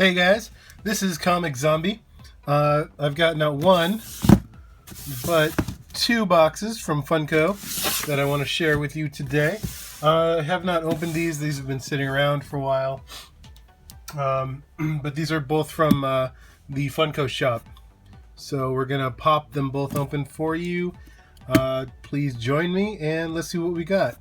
Hey guys, this is Comic Zombie. I've got not one, but two boxes from Funko that I want to share with you today. I have not opened these. These have been sitting around for a while. But these are both from the Funko-Shop. So we're going to pop them both open for you. Please join me and let's see what we got.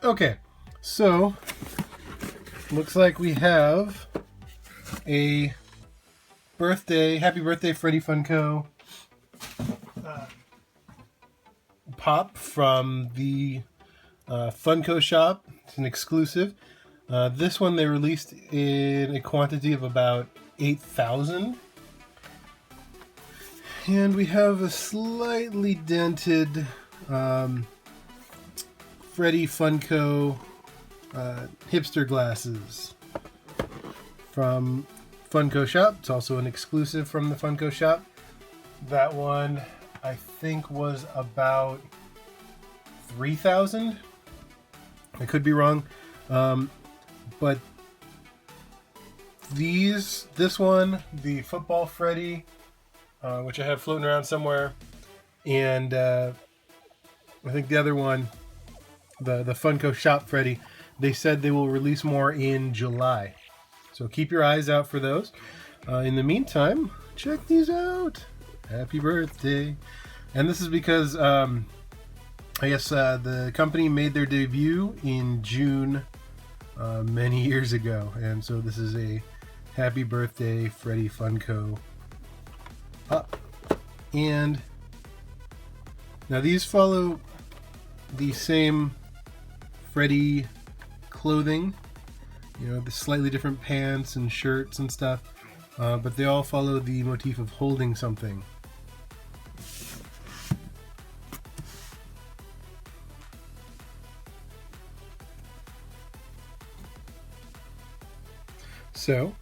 Okay, so looks like we have a happy birthday Freddy Funko pop from the Funko-Shop. It's an exclusive. This one they released in a quantity of about 8,000. And we have a slightly dented Freddy Funko hipster glasses from Funko-Shop. It's also an exclusive from the Funko-Shop. That one I think was about 3,000. I could be wrong, but this one, the football Freddy, which I have floating around somewhere, and I think the other one, the Funko-Shop Freddy, they said they will release more in July. So keep your eyes out for those. In the meantime, check these out. Happy birthday. And this is because I guess the company made their debut in June many years ago. And so this is a happy birthday Freddy Funko up. And now these follow the same Freddy clothing, you know, the slightly different pants and shirts and stuff, but they all follow the motif of holding something. So,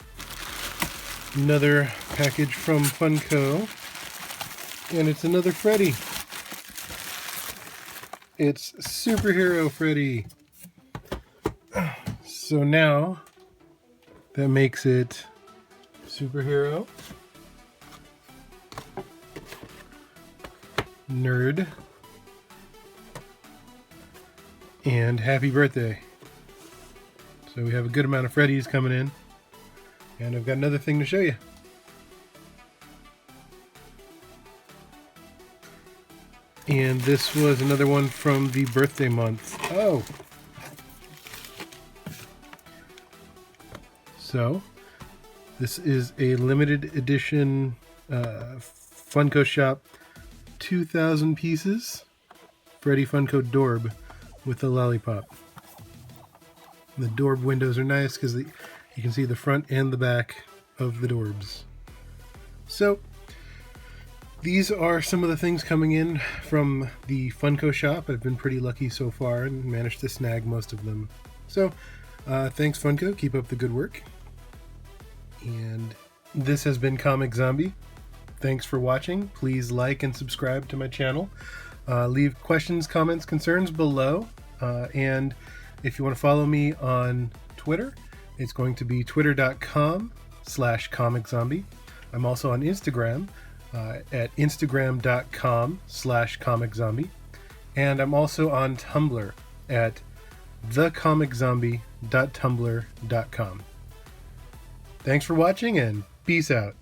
another package from Funko, and it's another Freddy. It's Superhero Freddy. So now, that makes it Superhero, Nerd, and Happy Birthday. So we have a good amount of Freddys coming in. And I've got another thing to show you. And this was another one from the birthday month. Oh! So, this is a limited edition Funko-Shop 2,000 pieces Freddy Funko Dorb with a lollipop. The Dorb windows are nice because you can see the front and the back of the Dorbs. So, these are some of the things coming in from the Funko-Shop. I've been pretty lucky so far and managed to snag most of them. So, thanks Funko, keep up the good work. And this has been Comic Zombie. Thanks for watching. Please like and subscribe to my channel. Leave questions, comments, concerns below. And if you want to follow me on Twitter, it's going to be twitter.com/comiczombie. I'm also on Instagram at instagram.com/comiczombie. And I'm also on Tumblr at thecomiczombie.tumblr.com. Thanks for watching and peace out.